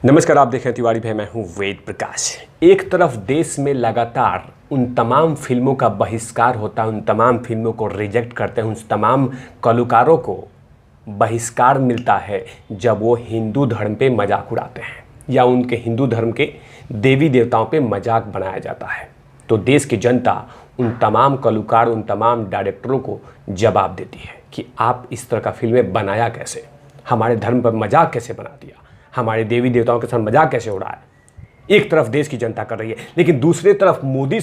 नमस्कार, आप देख रहे हैं तिवारी भाई, मैं हूं वेद प्रकाश। एक तरफ देश में लगातार उन तमाम फिल्मों का बहिष्कार होता है, उन तमाम फिल्मों को रिजेक्ट करते हैं, उन तमाम कलाकारों को बहिष्कार मिलता है जब वो हिंदू धर्म पे मजाक उड़ाते हैं या उनके हिंदू धर्म के देवी देवताओं पे मजाक बनाया जाता है। तो देश की जनता उन तमाम कलाकार, उन तमाम डायरेक्टरों को जवाब देती है कि आप इस तरह का फिल्में बनाया कैसे, हमारे धर्म पर मजाक कैसे बना दिया, हमारे देवी देवताओं के साथ मजाक कैसे उड़ाया। एक तरफ देश की जनता कर रही है, लेकिन दूसरी तरफ मोदी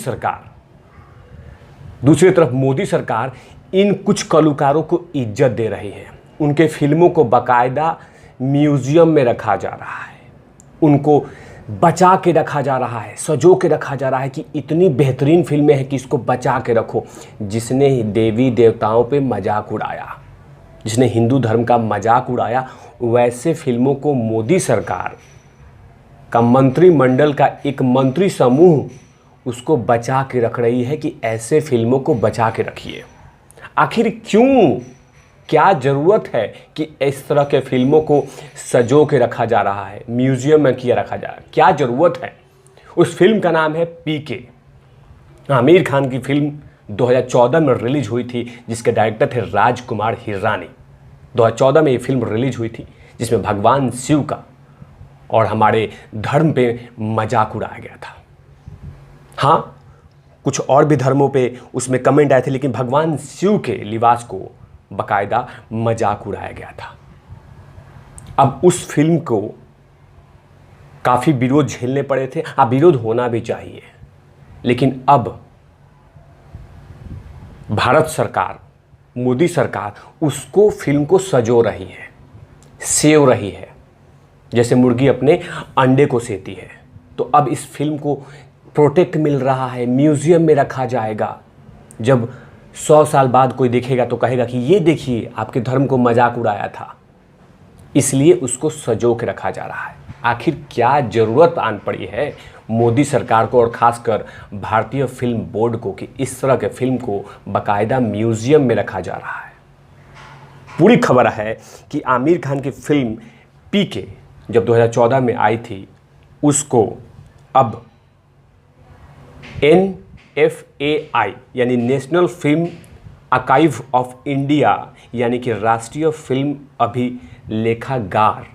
सरकार इन कुछ कलाकारों को इज्जत दे रही है। उनके फिल्मों को बाकायदा म्यूजियम में रखा जा रहा है, उनको बचा के रखा जा रहा है, सजो के रखा जा रहा है कि इतनी बेहतरीन फिल्में हैं कि इसको बचा के रखो। जिसने देवी देवताओं पे मजाक उड़ाया, जिसने हिंदू धर्म का मजाक उड़ाया, वैसे फिल्मों को मोदी सरकार का मंत्रिमंडल का एक मंत्री समूह उसको बचा के रख रही है कि ऐसे फिल्मों को बचा के रखिए। आखिर क्यों, क्या ज़रूरत है कि इस तरह के फिल्मों को सजो के रखा जा रहा है, म्यूजियम में किया रखा जा रहा है? क्या ज़रूरत है? उस फिल्म का नाम है पीके। आमिर खान की फिल्म 2014 में रिलीज हुई थी, जिसके डायरेक्टर थे राजकुमार हिरानी। 2014 में ये फिल्म रिलीज हुई थी, जिसमें भगवान शिव का और हमारे धर्म पे मजाक उड़ाया गया था। हाँ, कुछ और भी धर्मों पे उसमें कमेंट आए थे, लेकिन भगवान शिव के लिबास को बाकायदा मजाक उड़ाया गया था। अब उस फिल्म को काफ़ी विरोध झेलने पड़े थे। अब विरोध होना भी चाहिए, लेकिन अब भारत सरकार, मोदी सरकार उसको फिल्म को सजो रही है, सेव रही है, जैसे मुर्गी अपने अंडे को सेती है। तो अब इस फिल्म को प्रोटेक्ट मिल रहा है, म्यूजियम में रखा जाएगा। जब 100 साल बाद कोई देखेगा तो कहेगा कि ये देखिए, आपके धर्म को मजाक उड़ाया था। इसलिए उसको सजो के रखा जा रहा है। आखिर क्या ज़रूरत आन पड़ी है मोदी सरकार को और ख़ासकर भारतीय फिल्म बोर्ड को कि इस तरह के फिल्म को बाकायदा म्यूजियम में रखा जा रहा है? पूरी खबर है कि आमिर खान की फिल्म पीके जब 2014 में आई थी, उसको अब NFAI यानी national film archive of India यानी कि राष्ट्रीय फिल्म अभिलेखागार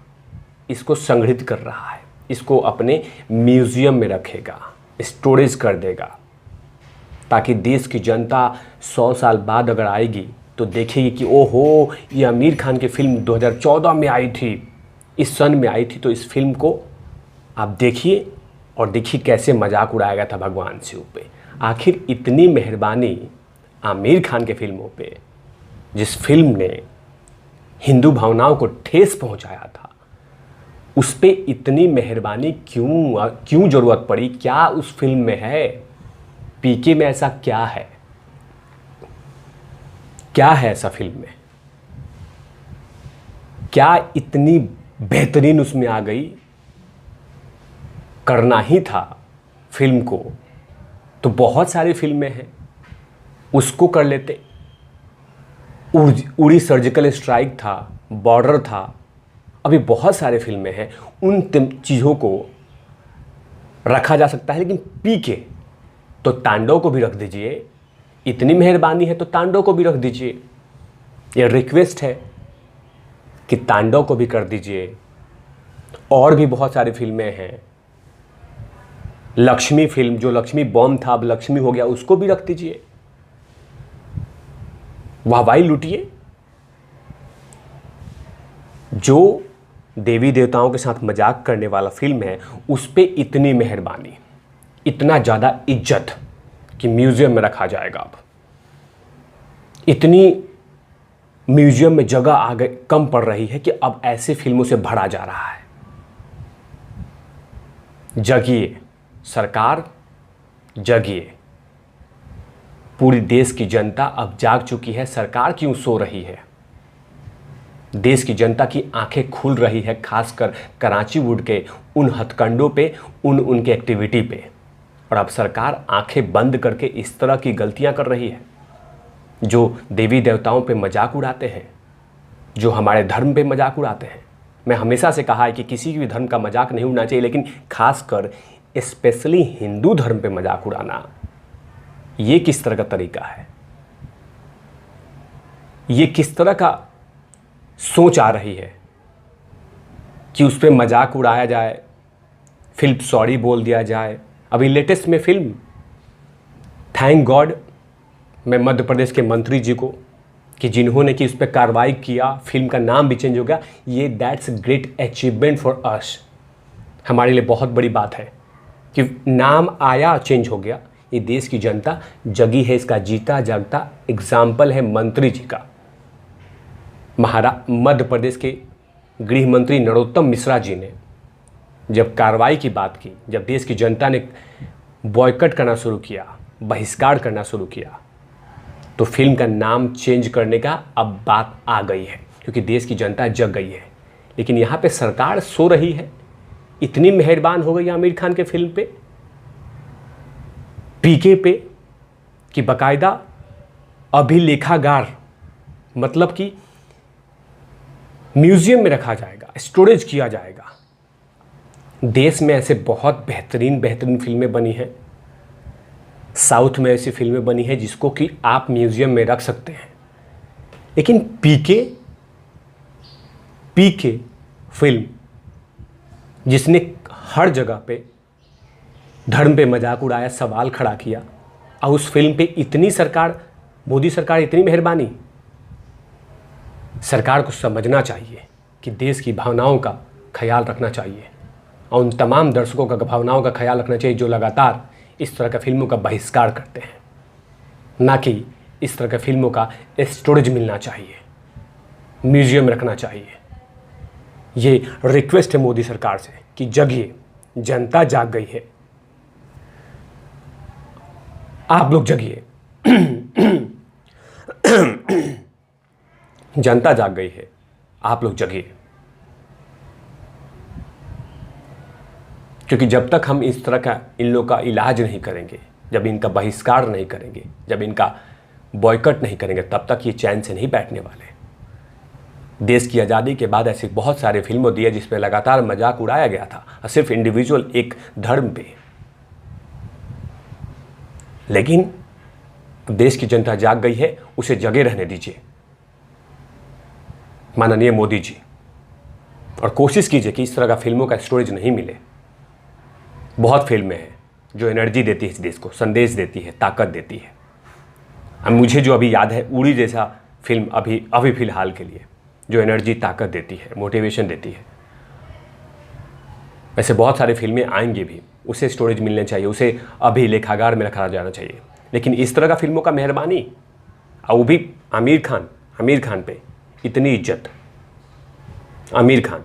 इसको संग्रहित कर रहा है, इसको अपने म्यूजियम में रखेगा, स्टोरेज कर देगा, ताकि देश की जनता 100 साल बाद अगर आएगी तो देखेगी कि ओहो, ये आमिर खान की फिल्म 2014 में आई थी, इस सन में आई थी। तो इस फिल्म को आप देखिए और देखिए कैसे मजाक उड़ाया गया था भगवान शिव पे। आखिर इतनी मेहरबानी आमिर खान के फिल्मों पे, जिस फिल्म ने हिंदू भावनाओं को ठेस पहुंचाया था, उस पे इतनी मेहरबानी क्यों ज़रूरत पड़ी? क्या उस फिल्म में है? पीके में ऐसा क्या है? क्या है ऐसा फिल्म में? क्या इतनी बेहतरीन उसमें आ गई? करना ही था फिल्म को तो बहुत सारी फिल्में हैं, उसको कर लेते। उड़ी सर्जिकल स्ट्राइक था, बॉर्डर था, अभी बहुत सारे फिल्में हैं, उन चीज़ों को रखा जा सकता है। लेकिन पीके तो तांडव को भी रख दीजिए, इतनी मेहरबानी है तो तांडव को भी रख दीजिए। ये रिक्वेस्ट है कि तांडव को भी कर दीजिए। और भी बहुत सारी फिल्में हैं। लक्ष्मी फिल्म, जो लक्ष्मी बॉम्ब था अब लक्ष्मी हो गया, उसको भी रख दीजिए, वाहवाही लूटिए। जो देवी देवताओं के साथ मजाक करने वाला फिल्म है, उस पे इतनी मेहरबानी, इतना ज़्यादा इज्जत कि म्यूजियम में रखा जाएगा। अब इतनी म्यूजियम में जगह आगे कम पड़ रही है कि अब ऐसे फिल्मों से भरा जा रहा है। जगिए सरकार, जगिए। पूरी देश की जनता अब जाग चुकी है। सरकार क्यों सो रही है? देश की जनता की आंखें खुल रही है, खासकर कराची वुड के उन हथकंडों पे, उनके एक्टिविटी पे। और अब सरकार आंखें बंद करके इस तरह की गलतियां कर रही है, जो देवी देवताओं पे मजाक उड़ाते हैं, जो हमारे धर्म पे मजाक उड़ाते हैं। मैं हमेशा से कहा है कि किसी भी धर्म का मजाक नहीं उड़ना चाहिए, लेकिन खासकर स्पेशली हिंदू धर्म पे मजाक उड़ाना, ये किस तरह का तरीका है? ये किस तरह का सोच आ रही है कि उस पर मजाक उड़ाया जाए, फिल्म सॉरी बोल दिया जाए? अभी लेटेस्ट में फिल्म थैंक गॉड में मध्य प्रदेश के मंत्री जी को कि जिन्होंने कि उस पर कार्रवाई किया, फिल्म का नाम भी चेंज हो गया, ये that's great achievement for us. हमारे लिए बहुत बड़ी बात है कि नाम आया, चेंज हो गया। ये देश की जनता जगी है, इसका जीता जागता एग्जाम्पल है मंत्री जी का। मध्य प्रदेश के गृह मंत्री नरोत्तम मिश्रा जी ने जब कार्रवाई की बात की, जब देश की जनता ने बॉयकॉट करना शुरू किया, बहिष्कार करना शुरू किया, तो फिल्म का नाम चेंज करने का अब बात आ गई है, क्योंकि देश की जनता जग गई है। लेकिन यहाँ पे सरकार सो रही है। इतनी मेहरबान हो गई आमिर खान के फिल्म पे, पीके पे, कि बाकायदा अभिलेखागार, मतलब कि म्यूजियम में रखा जाएगा, स्टोरेज किया जाएगा। देश में ऐसे बहुत बेहतरीन बेहतरीन फिल्में बनी हैं, साउथ में ऐसी फिल्में बनी हैं जिसको कि आप म्यूजियम में रख सकते हैं। लेकिन पीके फिल्म, जिसने हर जगह पे धर्म पे मजाक उड़ाया, सवाल खड़ा किया, और उस फिल्म पे इतनी सरकार, मोदी सरकार इतनी मेहरबानी। सरकार को समझना चाहिए कि देश की भावनाओं का ख्याल रखना चाहिए, और उन तमाम दर्शकों का भावनाओं का ख्याल रखना चाहिए जो लगातार इस तरह का फिल्मों का बहिष्कार करते हैं। ना कि इस तरह के फिल्मों का स्टोरेज मिलना चाहिए, म्यूजियम रखना चाहिए। ये रिक्वेस्ट है मोदी सरकार से कि जगिए, जनता जाग गई है, आप लोग जगिए। जनता जाग गई है, आप लोग जगिए। क्योंकि जब तक हम इस तरह का इन लोग का इलाज नहीं करेंगे, जब इनका बहिष्कार नहीं करेंगे, जब इनका बॉयकॉट नहीं करेंगे, तब तक ये चैन से नहीं बैठने वाले। देश की आज़ादी के बाद ऐसी बहुत सारे फिल्मों दी है जिसपे लगातार मजाक उड़ाया गया था, और सिर्फ इंडिविजुअल एक धर्म पे। लेकिन देश की जनता जाग गई है, उसे जगे रहने दीजिए माननीय मोदी जी, और कोशिश कीजिए कि इस तरह का फिल्मों का स्टोरेज नहीं मिले। बहुत फिल्में हैं जो एनर्जी देती है इस देश को, संदेश देती है, ताकत देती है। अब मुझे जो अभी याद है, उड़ी जैसा फिल्म अभी फिलहाल के लिए जो एनर्जी, ताकत देती है, मोटिवेशन देती है। वैसे बहुत सारी फिल्में आएंगी भी, उसे स्टोरेज मिलने चाहिए, उसे अभिलेखागार में रखा जाना चाहिए। लेकिन इस तरह का फिल्मों का मेहरबानी, और वो भी आमिर खान पे इतनी इज्जत। आमिर खान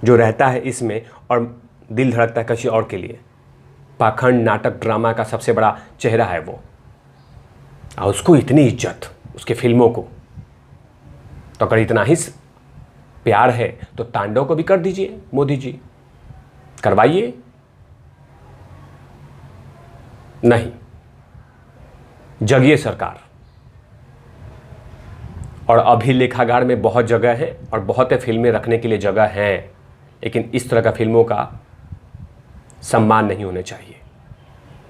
जो रहता है इसमें और दिल धड़कता है किसी और के लिए, पाखंड नाटक ड्रामा का सबसे बड़ा चेहरा है वो, और उसको इतनी इज्जत, उसके फिल्मों को। तो अगर इतना ही प्यार है तो तांडव को भी कर दीजिए मोदी जी, करवाइए। नहीं, जगिए सरकार। और अभिलेखागार में बहुत जगह है और बहुत फिल्में रखने के लिए जगह है, लेकिन इस तरह का फिल्मों का सम्मान नहीं होने चाहिए,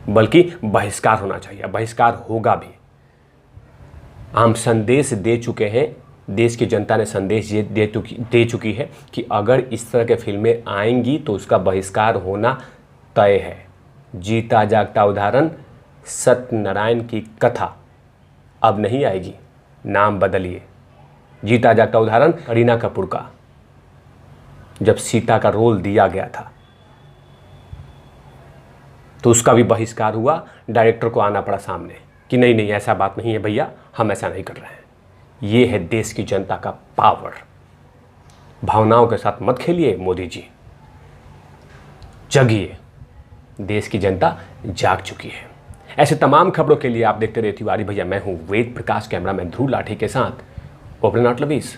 बल्कि बहिष्कार होना चाहिए। बहिष्कार होगा भी। हम संदेश दे चुके हैं, देश की जनता ने संदेश दे चुकी है कि अगर इस तरह के फिल्में आएंगी तो उसका बहिष्कार होना तय है। जीता जागता उदाहरण सत्यनारायण की कथा अब नहीं आएगी, नाम बदलिए। जीता जागता उदाहरण करीना कपूर का, जब सीता का रोल दिया गया था तो उसका भी बहिष्कार हुआ। डायरेक्टर को आना पड़ा सामने कि नहीं नहीं, ऐसा बात नहीं है भैया, हम ऐसा नहीं कर रहे हैं। ये है देश की जनता का पावर। भावनाओं के साथ मत खेलिए मोदी जी, जगिए। देश की जनता जाग चुकी है। ऐसे तमाम खबरों के लिए आप देखते रहिए तिवारी भैया। मैं हूं वेद प्रकाश, कैमरामैन ध्रुव लाठी के साथ ओपन नॉट लवीज।